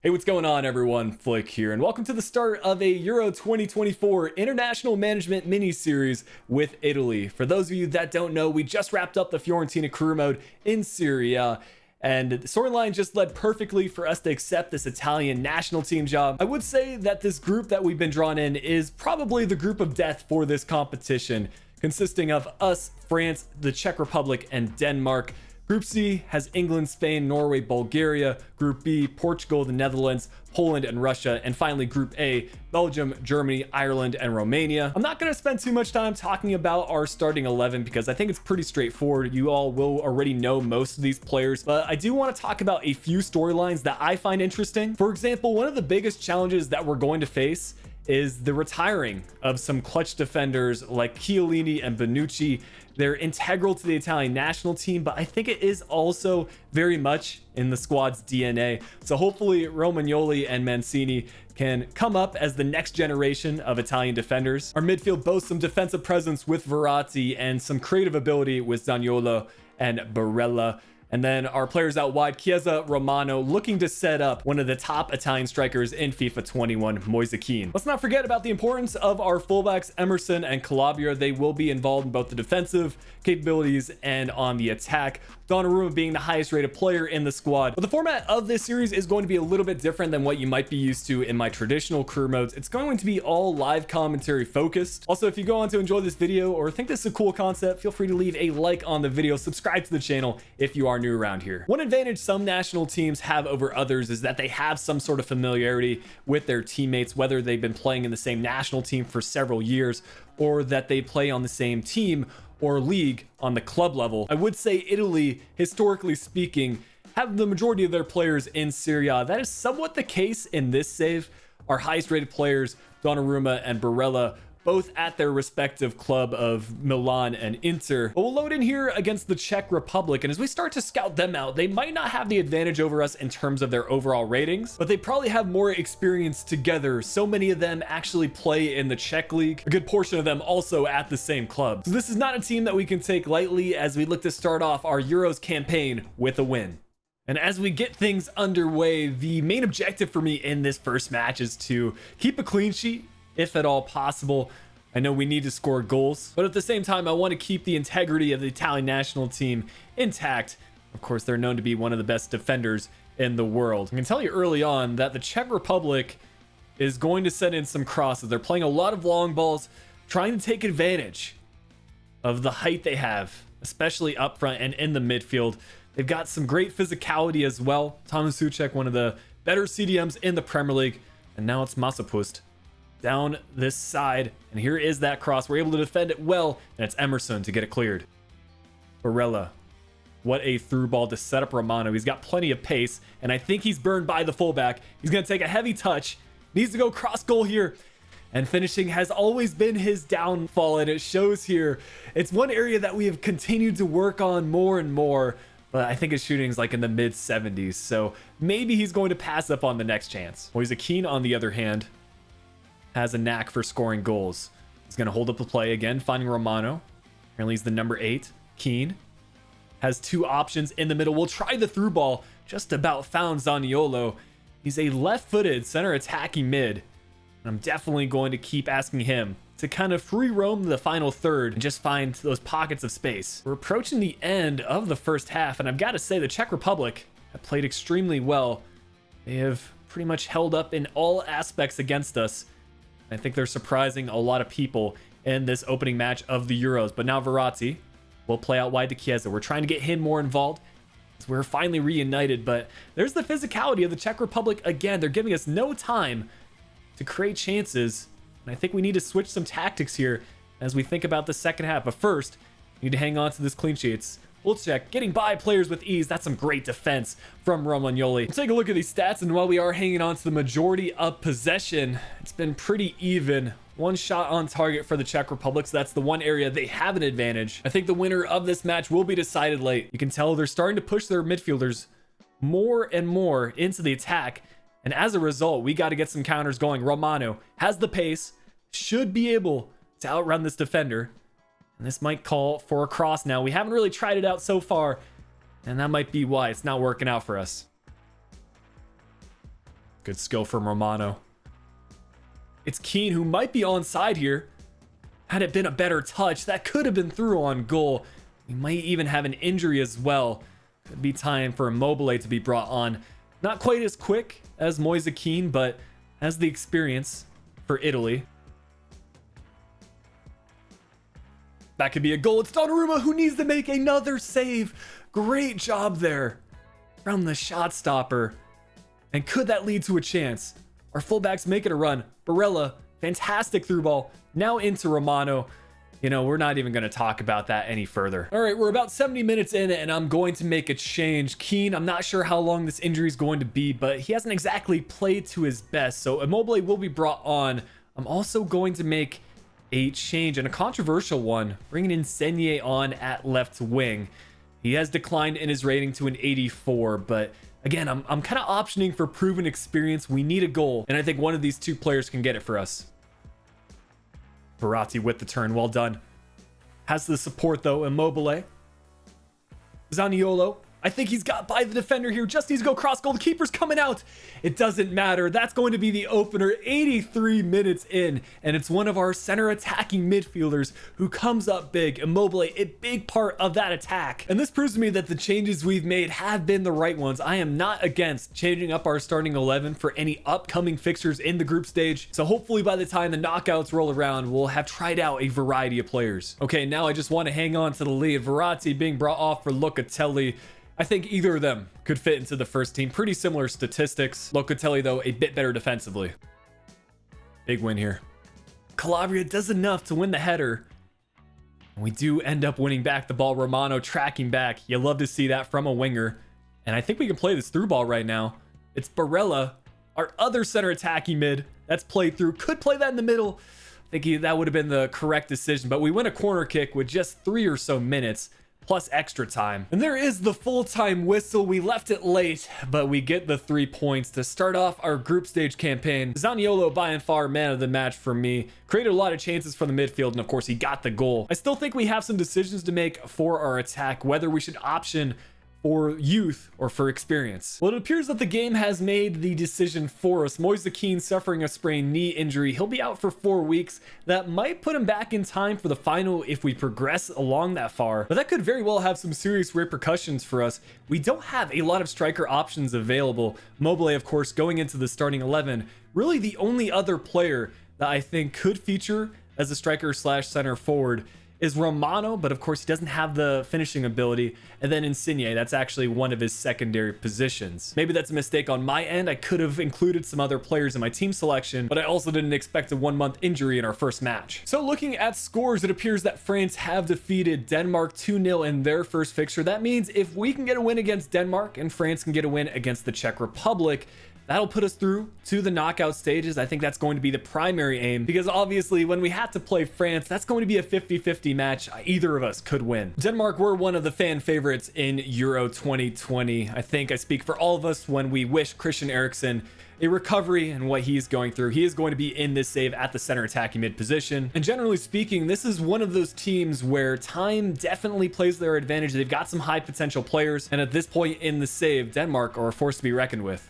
Hey, what's going on everyone? Flick here, and welcome to the start of a Euro 2024 International Management mini-series with Italy. For those of you that don't know, we just wrapped up the Fiorentina Career Mode in Serie A, and the storyline just led perfectly for us to accept this Italian national team job. I would say that this group that we've been drawn in is probably the group of death for this competition, consisting of us, France, the Czech Republic, and Denmark. Group C has England, Spain, Norway, Bulgaria. Group B, Portugal, the Netherlands, Poland, and Russia. And finally, Group A, Belgium, Germany, Ireland, and Romania. I'm not going to spend too much time talking about our starting 11 because I think it's pretty straightforward. You all will already know most of these players, but I do want to talk about a few storylines that I find interesting. For example, one of the biggest challenges that we're going to face is the retiring of some clutch defenders like Chiellini and Bonucci. They're integral to the Italian national team, but I think it is also very much in the squad's DNA. So hopefully Romagnoli and Mancini can come up as the next generation of Italian defenders. Our midfield boasts some defensive presence with Verratti and some creative ability with Zaniolo and Barella. And then our players out wide, Chiesa, Romano, looking to set up one of the top Italian strikers in FIFA 21, Moise Kean. Let's not forget about the importance of our fullbacks, Emerson and Calabria. They will be involved in both the defensive capabilities and on the attack. Donnarumma being the highest rated player in the squad. But the format of this series is going to be a little bit different than what you might be used to in my traditional career modes. It's going to be all live commentary focused. Also, if you go on to enjoy this video or think this is a cool concept, feel free to leave a like on the video, subscribe to the channel if you are new around here. One advantage some national teams have over others is that they have some sort of familiarity with their teammates, whether they've been playing in the same national team for several years or that they play on the same team or league on the club level. I would say Italy, historically speaking, have the majority of their players in Serie A. That is somewhat the case in this save. Our highest rated players, Donnarumma and Barella, both at their respective club of Milan and Inter. But we'll load in here against the Czech Republic, and as we start to scout them out, they might not have the advantage over us in terms of their overall ratings, but they probably have more experience together. So many of them actually play in the Czech league, a good portion of them also at the same club. So this is not a team that we can take lightly as we look to start off our Euros campaign with a win. And as we get things underway, the main objective for me in this first match is to keep a clean sheet, if at all possible. I know we need to score goals, but at the same time, I want to keep the integrity of the Italian national team intact. Of course, they're known to be one of the best defenders in the world. I can tell you early on that the Czech Republic is going to set in some crosses. They're playing a lot of long balls, trying to take advantage of the height they have, especially up front and in the midfield. They've got some great physicality as well. Thomas Souček, one of the better CDMs in the Premier League, and now it's Masopust down this side, and here is that cross. We're able to defend it well, and it's Emerson to get it cleared. Barella, what a through ball to set up Romano. He's got plenty of pace, and I think he's burned by the fullback. He's going to take a heavy touch, needs to go cross goal here, and finishing has always been his downfall, and it shows here. It's one area that we have continued to work on more and more, but I think his shooting is like in the mid 70s, so maybe he's going to pass up on the next chance. Moise Kean, on the other hand, has a knack for scoring goals. He's going to hold up the play again, finding Romano. Apparently he's the number 8. Kean has two options in the middle. We'll try the through ball. Just about found Zaniolo. He's a left-footed center attacking mid. And I'm definitely going to keep asking him to kind of free roam the final third and just find those pockets of space. We're approaching the end of the first half, and I've got to say the Czech Republic have played extremely well. They have pretty much held up in all aspects against us. I think they're surprising a lot of people in this opening match of the Euros. But now Verratti will play out wide to Chiesa. We're trying to get him more involved. We're finally reunited, but there's the physicality of the Czech Republic again. They're giving us no time to create chances. And I think we need to switch some tactics here as we think about the second half. But first, we need to hang on to this clean sheets. We'll check getting by players with ease. That's some great defense from Romagnoli. Let's take a look at these stats, and while we are hanging on to the majority of possession, it's been pretty even. One shot on target for the Czech Republic, so that's the one area they have an advantage. I think the winner of this match will be decided late. You can tell they're starting to push their midfielders more and more into the attack, and as a result, we got to get some counters going. Romano has the pace, should be able to outrun this defender. And this might call for a cross now. We haven't really tried it out so far, and that might be why it's not working out for us. Good skill from Romano. It's Keane who might be onside here. Had it been a better touch, that could have been through on goal. We might even have an injury as well. Could be time for Immobile to be brought on. Not quite as quick as Moise Keane, but has the experience for Italy. That could be a goal. It's Donnarumma who needs to make another save. Great job there from the shot stopper. And could that lead to a chance? Our fullbacks make it a run. Barella, fantastic through ball. Now into Romano. You know, we're not even going to talk about that any further. All right, we're about 70 minutes in and I'm going to make a change. Keane, I'm not sure how long this injury is going to be, but he hasn't exactly played to his best. So Immobile will be brought on. I'm also going to make a change, and a controversial one, bringing Insigne on at left wing. He has declined in his rating to an 84, but again, I'm kind of optioning for proven experience. We need a goal, and I think one of these two players can get it for us. Verratti with the turn, well done. Has the support though, Immobile. Zaniolo, I think he's got by the defender here. Just needs to go cross goal. The keeper's coming out. It doesn't matter. That's going to be the opener 83 minutes in. And it's one of our center attacking midfielders who comes up big. Immobile, a big part of that attack. And this proves to me that the changes we've made have been the right ones. I am not against changing up our starting 11 for any upcoming fixtures in the group stage. So hopefully by the time the knockouts roll around, we'll have tried out a variety of players. Okay, now I just want to hang on to the lead. Verratti being brought off for Locatelli. I think either of them could fit into the first team. Pretty similar statistics. Locatelli, though, a bit better defensively. Big win here. Calabria does enough to win the header. And we do end up winning back the ball. Romano tracking back. You love to see that from a winger. And I think we can play this through ball right now. It's Barella, our other center attacking mid. That's played through. Could play that in the middle. I think that would have been the correct decision. But we win a corner kick with just 3 or so minutes. Plus extra time. And there is the full-time whistle. We left it late, but we get the 3 points to start off our group stage campaign. Zaniolo, by and far, man of the match for me. Created a lot of chances from the midfield, and of course, he got the goal. I still think we have some decisions to make for our attack, whether we should option for youth or for experience. Well, it appears that the game has made the decision for us. Moise Keane suffering a sprained knee injury. He'll be out for 4 weeks. That might put him back in time for the final if we progress along that far, but that could very well have some serious repercussions for us. We don't have a lot of striker options available. Mobile, of course, going into the starting 11, really the only other player that I think could feature as a striker slash center forward is Romano, but of course he doesn't have the finishing ability. And then Insigne, that's actually one of his secondary positions. Maybe that's a mistake on my end. I could have included some other players in my team selection, but I also didn't expect a 1-month injury in our first match. So looking at scores, it appears that France have defeated Denmark 2-0 in their first fixture. That means if we can get a win against Denmark and France can get a win against the Czech Republic, that'll put us through to the knockout stages. I think that's going to be the primary aim, because obviously when we have to play France, that's going to be a 50-50 match. Either of us could win. Denmark were one of the fan favorites in Euro 2020. I think I speak for all of us when we wish Christian Eriksen a recovery and what he's going through. He is going to be in this save at the center attacking mid position. And generally speaking, this is one of those teams where time definitely plays their advantage. They've got some high potential players. And at this point in the save, Denmark are a force to be reckoned with.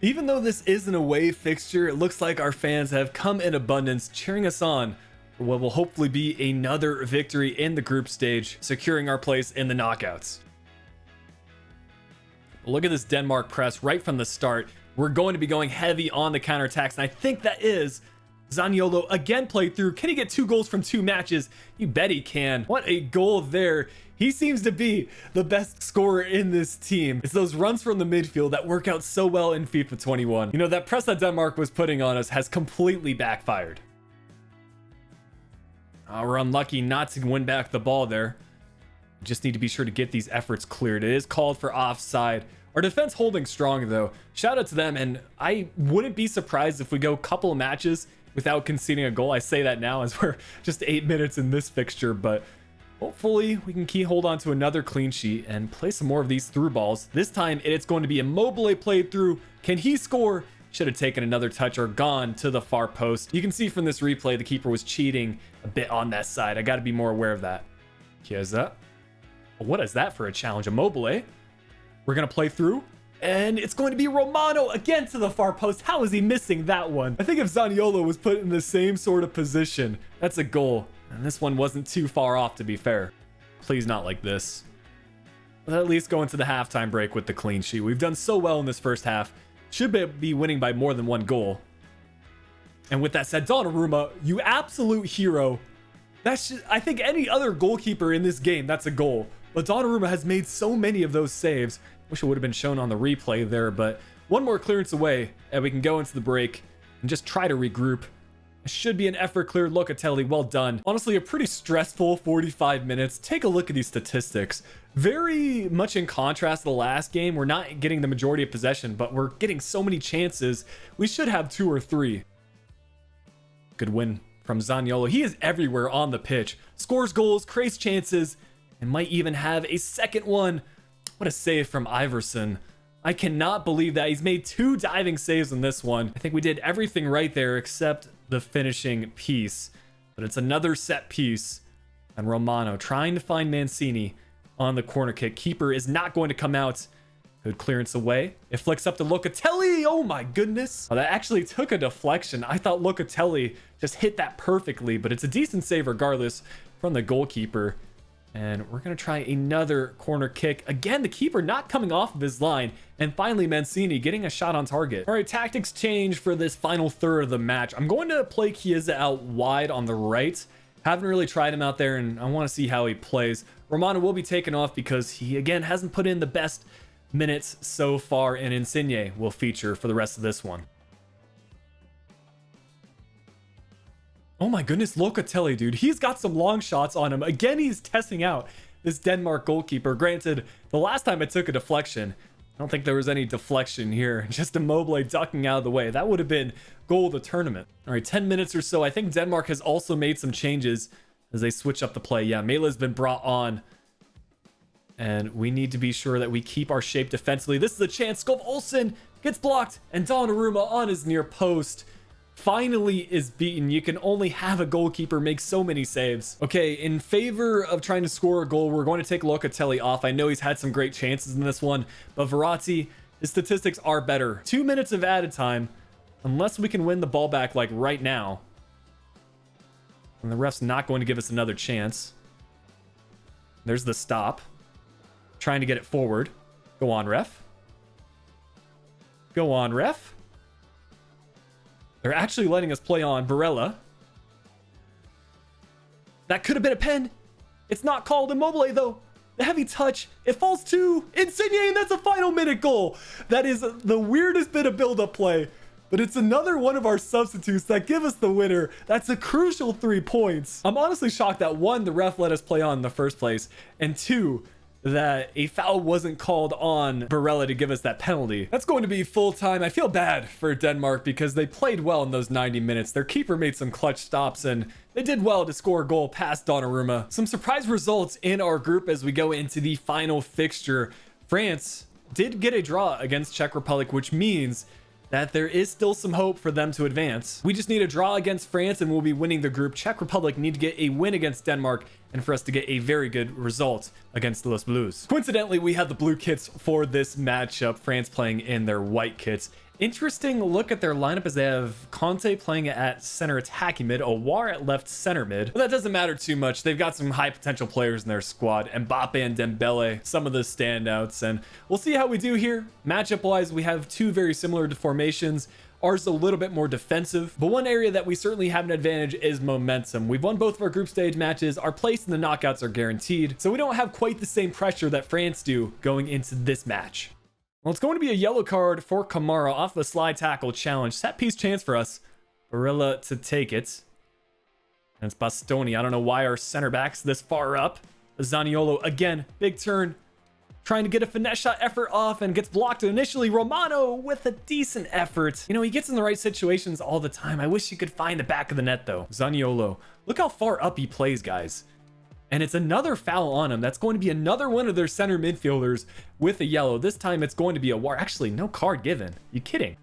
Even though this is an away fixture, it looks like our fans have come in abundance, cheering us on for what will hopefully be another victory in the group stage, securing our place in the knockouts. Look at this Denmark press right from the start. We're going to be going heavy on the counterattacks, and I think that is Zaniolo again played through. Can he get 2 goals from 2 matches? You bet he can. What a goal there. He seems to be the best scorer in this team. It's those runs from the midfield that work out so well in FIFA 21. You know, that press that Denmark was putting on us has completely backfired. We're unlucky not to win back the ball there. Just need to be sure to get these efforts cleared. It is called for offside. Our defense holding strong though. Shout out to them, and I wouldn't be surprised if we go a couple of matches without conceding a goal. I say that now as we're just 8 minutes in this fixture, but hopefully we can hold on to another clean sheet and play some more of these through balls. This time it's going to be Immobile played through. Can he score? Should have taken another touch or gone to the far post. You can see from this replay the keeper was cheating a bit on that side. I got to be more aware of that. Chiesa. What is that for a challenge? Immobile. We're going to play through. And it's going to be Romano again to the far post. How is he missing that one? I think if Zaniolo was put in the same sort of position, that's a goal. And this one wasn't too far off, to be fair. Please not like this. Let's at least go into the halftime break with the clean sheet. We've done so well in this first half. Should be winning by more than one goal. And with that said, Donnarumma, you absolute hero. That's just, I think any other goalkeeper in this game, that's a goal. But Donnarumma has made so many of those saves. Wish it would have been shown on the replay there, but one more clearance away and we can go into the break and just try to regroup. It should be an effort cleared. Locatelli, well done. Honestly, a pretty stressful 45 minutes. Take a look at these statistics. Very much in contrast to the last game. We're not getting the majority of possession, but we're getting so many chances. We should have 2 or 3. Good win from Zaniolo. He is everywhere on the pitch. Scores goals, creates chances, and might even have a second one. What a save from Iverson. I cannot believe that. He's made 2 diving saves in this one. I think we did everything right there except the finishing piece. But it's another set piece. And Romano trying to find Mancini on the corner kick. Keeper is not going to come out. Good clearance away. It flicks up to Locatelli. Oh my goodness. Oh, that actually took a deflection. I thought Locatelli just hit that perfectly, but it's a decent save regardless from the goalkeeper. And we're going to try another corner kick. Again, the keeper not coming off of his line. And finally, Mancini getting a shot on target. All right, tactics change for this final third of the match. I'm going to play Chiesa out wide on the right. Haven't really tried him out there, and I want to see how he plays. Romano will be taken off because he, again, hasn't put in the best minutes so far, and Insigne will feature for the rest of this one. Oh my goodness, Locatelli, dude. He's got some long shots on him. Again, he's testing out this Denmark goalkeeper. Granted, the last time it took a deflection. I don't think there was any deflection here. Just Immobile ducking out of the way. That would have been goal of the tournament. All right, 10 minutes or so. I think Denmark has also made some changes as they switch up the play. Yeah, Mela's been brought on. And we need to be sure that we keep our shape defensively. This is a chance. Skov Olsen gets blocked. And Donnarumma on his near post finally is beaten. You can only have a goalkeeper make so many saves. Okay, in favor of trying to score a goal, we're going to take Locatelli off. I know he's had some great chances in this one, but Verratti, his statistics are better. 2 minutes of added time, unless we can win the ball back like right now. And the ref's not going to give us another chance. There's the stop. Trying to get it forward. Go on, ref. Go on, ref. They're actually letting us play on Barella. That could have been a pen. It's not called. Immobile, though. The heavy touch. It falls to Insigne, and that's a final minute goal. That is the weirdest bit of build-up play. But it's another one of our substitutes that give us the winner. That's a crucial 3 points. I'm honestly shocked that 1, the ref let us play on in the first place, and 2, that a foul wasn't called on Barella to give us that penalty. That's going to be full time. I feel bad for Denmark because they played well in those 90 minutes. Their keeper made some clutch stops and they did well to score a goal past Donnarumma. Some surprise results in our group as we go into the final fixture. France did get a draw against Czech Republic, which means that there is still some hope for them to advance. We just need a draw against France and we'll be winning the group. Czech Republic need to get a win against Denmark and for us to get a very good result against the Les Bleus. Coincidentally, we had the blue kits for this matchup, France playing in their white kits. Interesting look at their lineup as they have Conte playing at center attacking mid, Aouar at left center mid. But that doesn't matter too much. They've got some high potential players in their squad. Mbappe and Dembele, some of the standouts. And we'll see how we do here. Matchup wise, we have 2 very similar formations. Ours is a little bit more defensive, but one area that we certainly have an advantage is momentum. We've won both of our group stage matches. Our place in the knockouts are guaranteed, so we don't have quite the same pressure that France do going into this match. Well, it's going to be a yellow card for Kamara off the slide tackle challenge. Set piece chance for us. Barella to take it. And it's Bastoni. I don't know why our center back's this far up. Zaniolo again, big turn. Trying to get a finesse shot effort off and gets blocked initially. Romano with a decent effort. You know, he gets in the right situations all the time. I wish he could find the back of the net though. Zaniolo. Look how far up he plays, guys. And it's another foul on him. That's going to be another one of their center midfielders with a yellow. This time it's going to be Aouar. Actually, no card given. You kidding?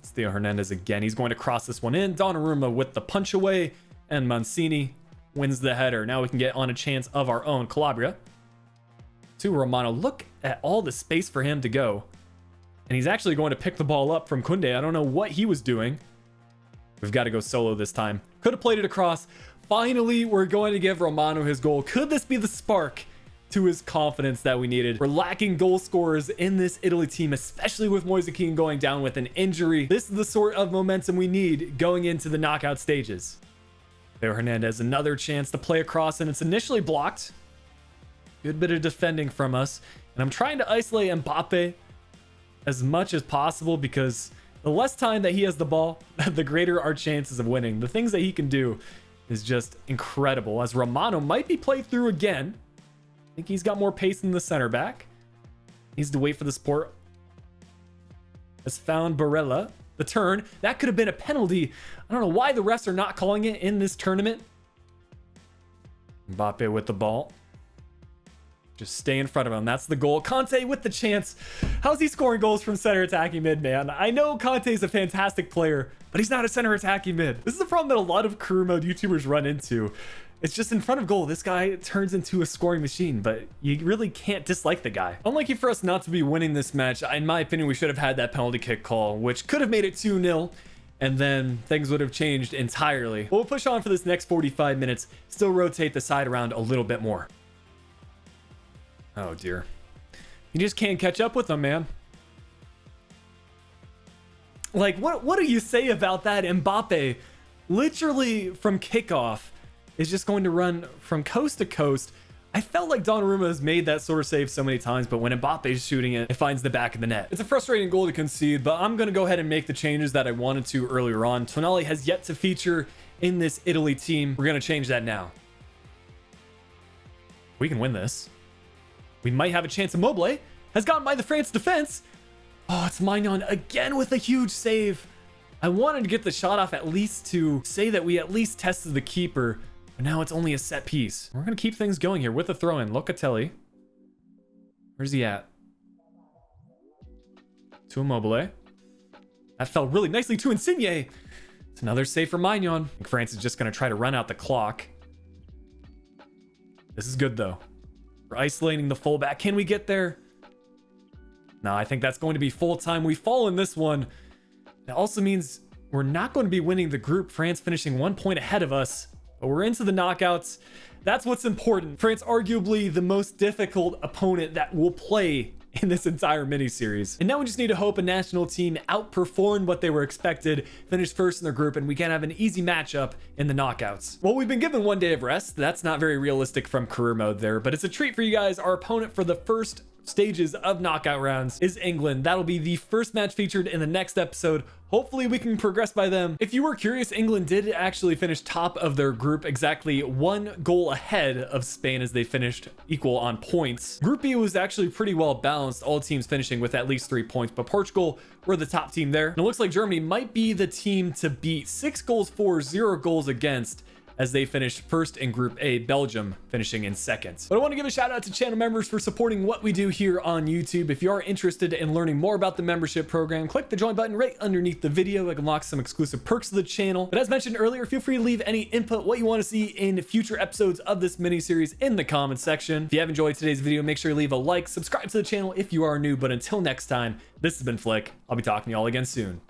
It's Theo Hernandez again. He's going to cross this one in. Donnarumma with the punch away. And Mancini wins the header. Now we can get on a chance of our own. Calabria to Romano. Look at all the space for him to go. And he's actually going to pick the ball up from Kunde. I don't know what he was doing. We've got to go solo this time. Could have played it across. Finally, we're going to give Romano his goal. Could this be the spark to his confidence that we needed? We're lacking goal scorers in this Italy team, especially with Moise Kean going down with an injury. This is the sort of momentum we need going into the knockout stages. Theo Hernandez, another chance to play across, and it's initially blocked. Good bit of defending from us. And I'm trying to isolate Mbappe as much as possible, because the less time that he has the ball, the greater our chances of winning. The things that he can do is just incredible, as Romano might be played through again. I think he's got more pace than the center back. Needs to wait for the support. Has found Barella. The turn. That could have been a penalty. I don't know why the refs are not calling it in this tournament. Mbappe with the ball. Just stay in front of him. That's the goal. Conte with the chance. How's he scoring goals from center attacking mid, man? I know Conte is a fantastic player, but he's not a center attacking mid. This is a problem that a lot of career mode YouTubers run into. It's just in front of goal, this guy turns into a scoring machine, but you really can't dislike the guy. Unlucky for us not to be winning this match. In my opinion, we should have had that penalty kick call, which could have made it 2-0, and then things would have changed entirely. But we'll push on for this next 45 minutes, still rotate the side around a little bit more. Oh dear. You just can't catch up with them, man. Like, what do you say about that? Mbappe, literally from kickoff, is just going to run from coast to coast. I felt like Donnarumma has made that sort of save so many times, but when Mbappe is shooting it, it finds the back of the net. It's a frustrating goal to concede, but I'm going to go ahead and make the changes that I wanted to earlier on. Tonali has yet to feature in this Italy team. We're going to change that now. We can win this. We might have a chance. Immobile has gotten by the France defense. Oh, it's Maignan again with a huge save. I wanted to get the shot off at least to say that we at least tested the keeper, but now it's only a set piece. We're going to keep things going here with a throw in. Locatelli. Where's he at? To Immobile. That fell really nicely to Insigne. It's another save for Maignan. I think France is just going to try to run out the clock. This is good though. We're isolating the fullback. Can we get there? No, I think that's going to be full time. We fall in this one. That also means we're not going to be winning the group. France finishing 1 point ahead of us, but we're into the knockouts. That's what's important. France, arguably the most difficult opponent that will play in this entire mini-series. And now we just need to hope a national team outperformed what they were expected, finished first in their group, and we can have an easy matchup in the knockouts. Well, we've been given 1 day of rest. That's not very realistic from career mode there, but it's a treat for you guys. Our opponent for the first stages of knockout rounds is England. That'll be the first match featured in the next episode. Hopefully we can progress by them. If you were curious, England did actually finish top of their group, exactly 1 goal ahead of Spain as they finished equal on points. Group B was actually pretty well balanced, all teams finishing with at least 3 points, but Portugal were the top team there. And it looks like Germany might be the team to beat. 6 goals for, 0 goals against, as they finished first in Group A, Belgium finishing in second. But I want to give a shout out to channel members for supporting what we do here on YouTube. If you are interested in learning more about the membership program, click the join button right underneath the video. It unlocks some exclusive perks of the channel. But as mentioned earlier, feel free to leave any input, what you want to see in future episodes of this mini-series in the comments section. If you have enjoyed today's video, make sure you leave a like, subscribe to the channel if you are new. But until next time, this has been Flick. I'll be talking to y'all again soon.